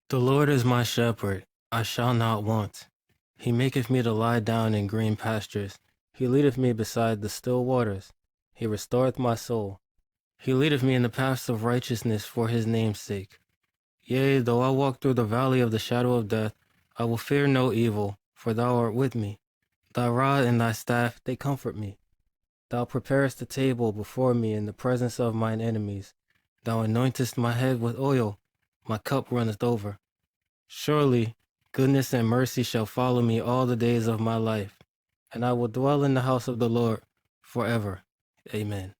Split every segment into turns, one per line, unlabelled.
The Lord is my shepherd, I shall not want. He maketh me to lie down in green pastures. He leadeth me beside the still waters. He restoreth my soul. He leadeth me in the paths of righteousness for his name's sake. Yea, though I walk through the valley of the shadow of death, I will fear no evil, for thou art with me. Thy rod and thy staff, they comfort me. Thou preparest a table before me in the presence of mine enemies. Thou anointest my head with oil, my cup runneth over. Surely goodness and mercy shall follow me all the days of my life, and I will dwell in the house of the Lord forever. Amen.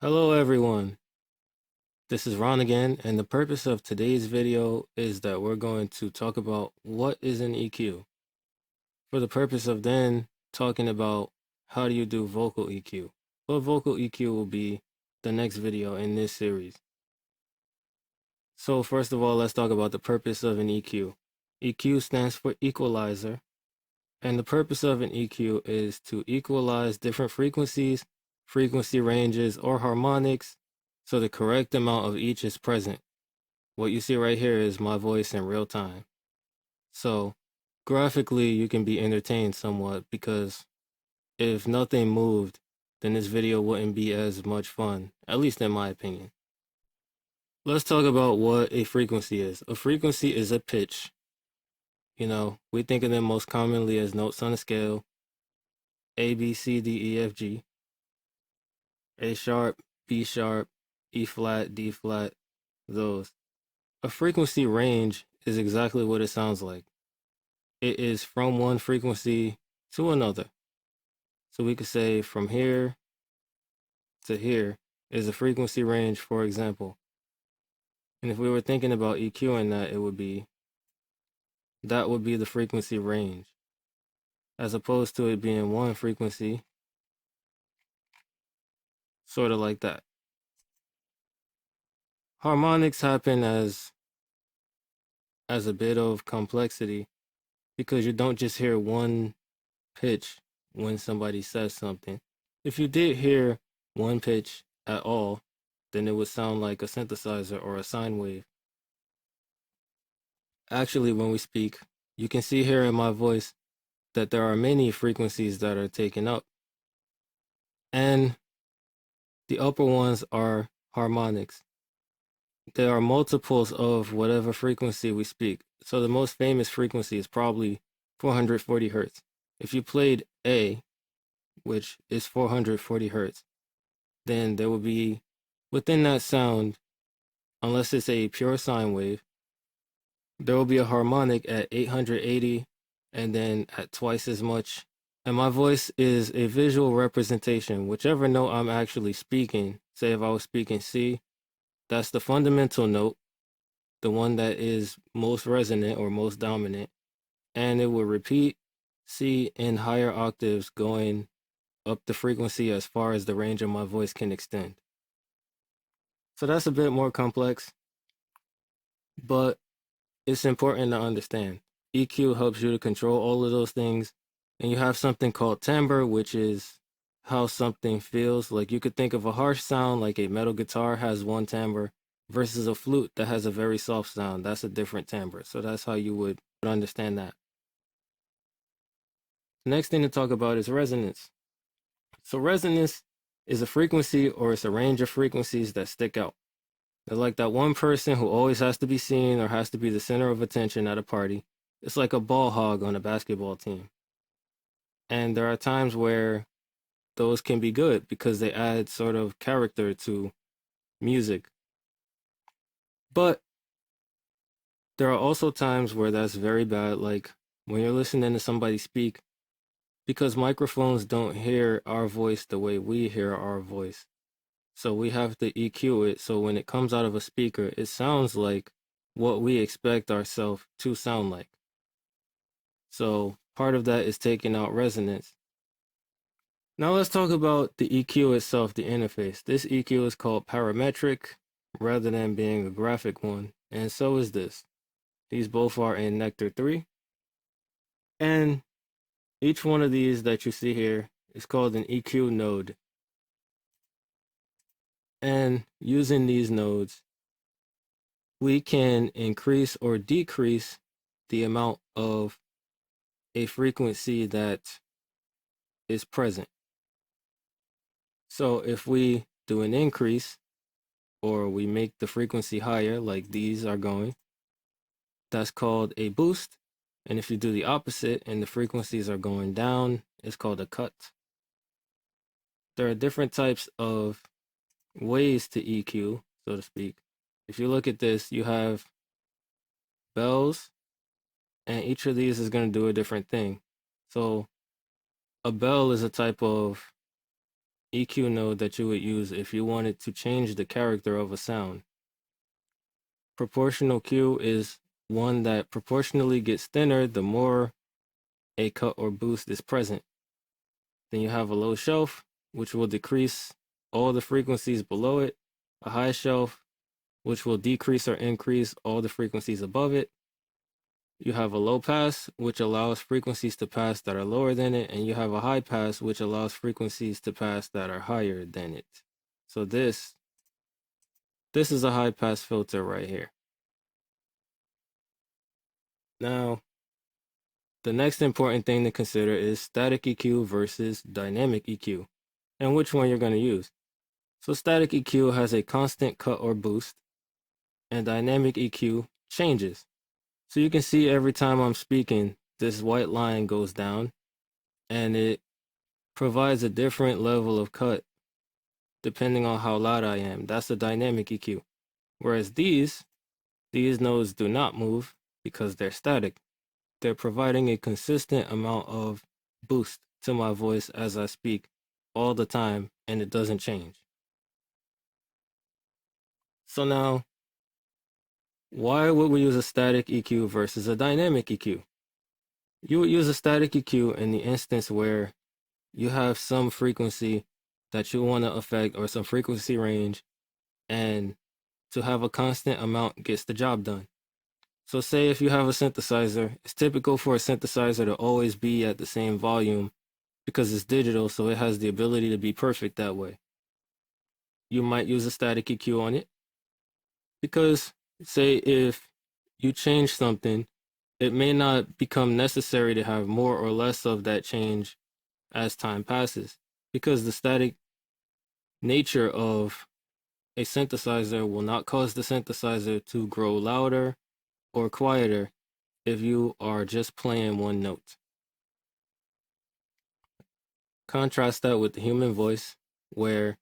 Hello everyone, this is Ron again, and the purpose of today's video is that we're going to talk about what is an EQ, for the purpose of then talking about how do you do vocal EQ. Well, vocal EQ will be the next video in this series. So first of all, let's talk about the purpose of an EQ. EQ stands for equalizer, and the purpose of an EQ is to equalize different frequencies, frequency ranges, or harmonics so the correct amount of each is present. What you see right here is my voice in real time. So graphically, you can be entertained somewhat, because if nothing moved, then this video wouldn't be as much fun, at least in my opinion. Let's talk about what a frequency is. A frequency is a pitch. You know, we think of them most commonly as notes on a scale: A, B, C, D, E, F, G, A sharp, B sharp, E flat, D flat, those. A frequency range is exactly what it sounds like. It is from one frequency to another. So we could say from here to here is a frequency range, for example. And if we were thinking about EQing that, that would be the frequency range, as opposed to it being one frequency, sort of like that. Harmonics happen as a bit of complexity, because you don't just hear one pitch when somebody says something. If you did hear one pitch at all, then it would sound like a synthesizer or a sine wave. Actually, when we speak, you can see here in my voice that there are many frequencies that are taken up, and the upper ones are harmonics. There are multiples of whatever frequency we speak. So the most famous frequency is probably 440 hertz. If you played A, which is 440 hertz, then there will be, within that sound, unless it's a pure sine wave, there will be a harmonic at 880, and then at twice as much. And my voice is a visual representation. Whichever note I'm actually speaking, say if I was speaking C, that's the fundamental note, the one that is most resonant or most dominant, and it will repeat C in higher octaves, going up the frequency as far as the range of my voice can extend. So that's a bit more complex, but it's important to understand. EQ helps you to control all of those things, and you have something called timbre, which is how something feels. Like, you could think of a harsh sound like a metal guitar has one timbre versus a flute that has a very soft sound. That's a different timbre. So that's how you would understand that. The next thing to talk about is resonance. So resonance is a frequency, or it's a range of frequencies that stick out. They're like that one person who always has to be seen or has to be the center of attention at a party. It's like a ball hog on a basketball team. And there are times where those can be good because they add sort of character to music. But there are also times where that's very bad, like when you're listening to somebody speak, because microphones don't hear our voice the way we hear our voice. So we have to EQ it so when it comes out of a speaker, it sounds like what we expect ourselves to sound like. So part of that is taking out resonance. Now let's talk about the EQ itself, the interface. This EQ is called parametric rather than being a graphic one, and so is this. These both are in Nectar 3. And each one of these that you see here is called an EQ node. And using these nodes, we can increase or decrease the amount of a frequency that is present. So if we do an increase or we make the frequency higher, like these are going, that's called a boost. And if you do the opposite and the frequencies are going down, it's called a cut. There are different types of ways to EQ, so to speak. If you look at this, you have bells, and each of these is going to do a different thing. So a bell is a type of EQ node that you would use if you wanted to change the character of a sound. Proportional Q is one that proportionally gets thinner the more a cut or boost is present. Then you have a low shelf, which will decrease all the frequencies below it, a high shelf, which will decrease or increase all the frequencies above it. You have a low pass, which allows frequencies to pass that are lower than it, and you have a high pass, which allows frequencies to pass that are higher than it. So this is a high pass filter right here. Now, the next important thing to consider is static EQ versus dynamic EQ, and which one you're going to use. So static EQ has a constant cut or boost, and dynamic EQ changes. So you can see every time I'm speaking, this white line goes down, and it provides a different level of cut depending on how loud I am. That's a dynamic EQ. Whereas these nodes do not move because they're static. They're providing a consistent amount of boost to my voice as I speak all the time, and it doesn't change. So now, why would we use a static EQ versus a dynamic EQ? You would use a static EQ in the instance where you have some frequency that you want to affect or some frequency range, and to have a constant amount gets the job done. So say if you have a synthesizer, it's typical for a synthesizer to always be at the same volume because it's digital, so it has the ability to be perfect that way. You might use a static EQ on it because say if you change something, it may not become necessary to have more or less of that change as time passes, because the static nature of a synthesizer will not cause the synthesizer to grow louder or quieter if you are just playing one note. Contrast that with the human voice, where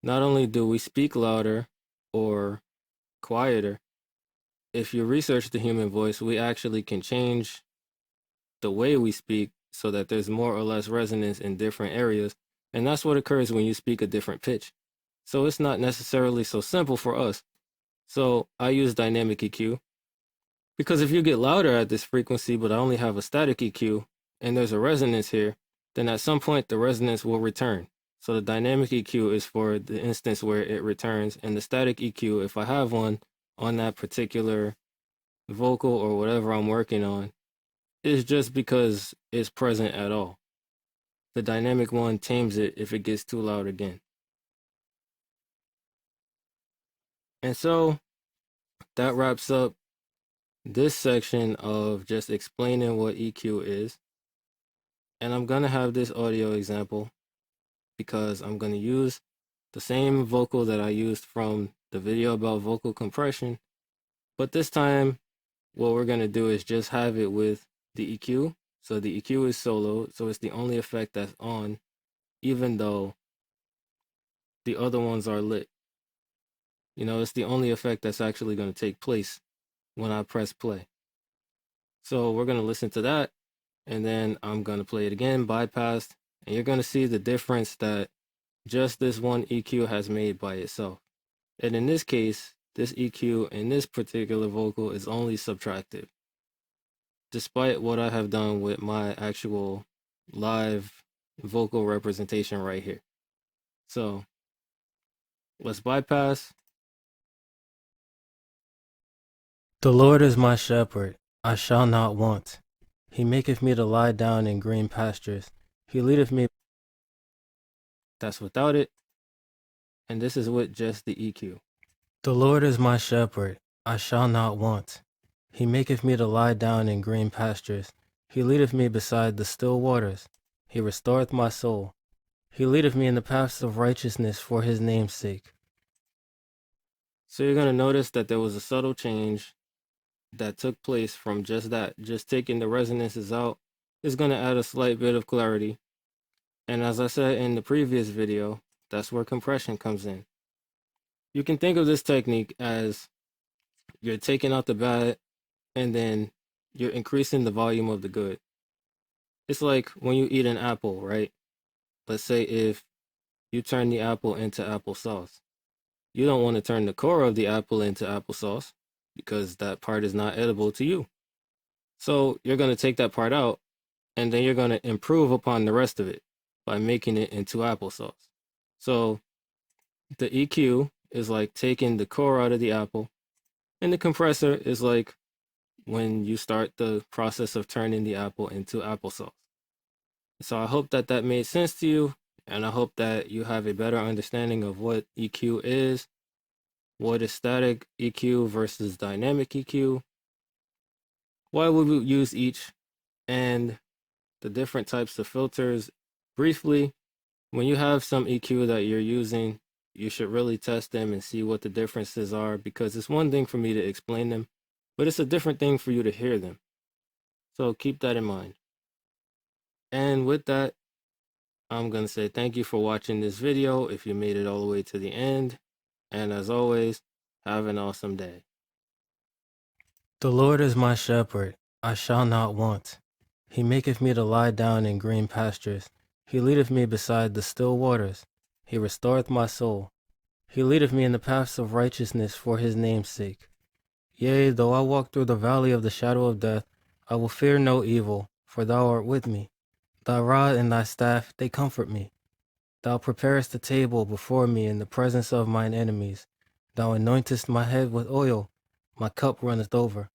not only do we speak louder or quieter, if you research the human voice, we actually can change the way we speak so that there's more or less resonance in different areas. And that's what occurs when you speak a different pitch. So it's not necessarily so simple for us. So I use dynamic EQ because if you get louder at this frequency, but I only have a static EQ and there's a resonance here, then at some point the resonance will return. So the dynamic EQ is for the instance where it returns, and the static EQ, if I have one on that particular vocal or whatever I'm working on, is just because it's present at all. The dynamic one tames it if it gets too loud again. And so that wraps up this section of just explaining what EQ is. And I'm going to have this audio example because I'm going to use the same vocal that I used from the video about vocal compression. But this time, what we're going to do is just have it with the EQ. So the EQ is solo, so it's the only effect that's on, even though the other ones are lit. You know, it's the only effect that's actually going to take place when I press play. So we're going to listen to that, and then I'm going to play it again, bypassed, and you're going to see the difference that just this one EQ has made by itself. And in this case, this EQ in this particular vocal is only subtractive, despite what I have done with my actual live vocal representation right here. So let's bypass. The Lord is my shepherd, I shall not want. He maketh me to lie down in green pastures. He leadeth me. That's without it. And this is with just the EQ. The Lord is my shepherd, I shall not want. He maketh me to lie down in green pastures. He leadeth me beside the still waters. He restoreth my soul. He leadeth me in the paths of righteousness for his name's sake. So you're going to notice that there was a subtle change that took place from just that. Just taking the resonances out is going to add a slight bit of clarity. And as I said in the previous video, that's where compression comes in. You can think of this technique as you're taking out the bad and then you're increasing the volume of the good. It's like when you eat an apple, right? Let's say if you turn the apple into applesauce. You don't want to turn the core of the apple into applesauce because that part is not edible to you. So you're going to take that part out and then you're going to improve upon the rest of it by making it into applesauce. So the EQ is like taking the core out of the apple, and the compressor is like when you start the process of turning the apple into applesauce. So I hope that that made sense to you, and I hope that you have a better understanding of what EQ is, what is static EQ versus dynamic EQ, why we would use each, and the different types of filters. Briefly, when you have some EQ that you're using, you should really test them and see what the differences are, because it's one thing for me to explain them, but it's a different thing for you to hear them. So keep that in mind. And with that, I'm going to say thank you for watching this video if you made it all the way to the end. And as always, have an awesome day. The Lord is my shepherd, I shall not want. He maketh me to lie down in green pastures. He leadeth me beside the still waters. He restoreth my soul. He leadeth me in the paths of righteousness for his name's sake. Yea, though I walk through the valley of the shadow of death, I will fear no evil, for thou art with me. Thy rod and thy staff, they comfort me. Thou preparest a table before me in the presence of mine enemies. Thou anointest my head with oil, my cup runneth over.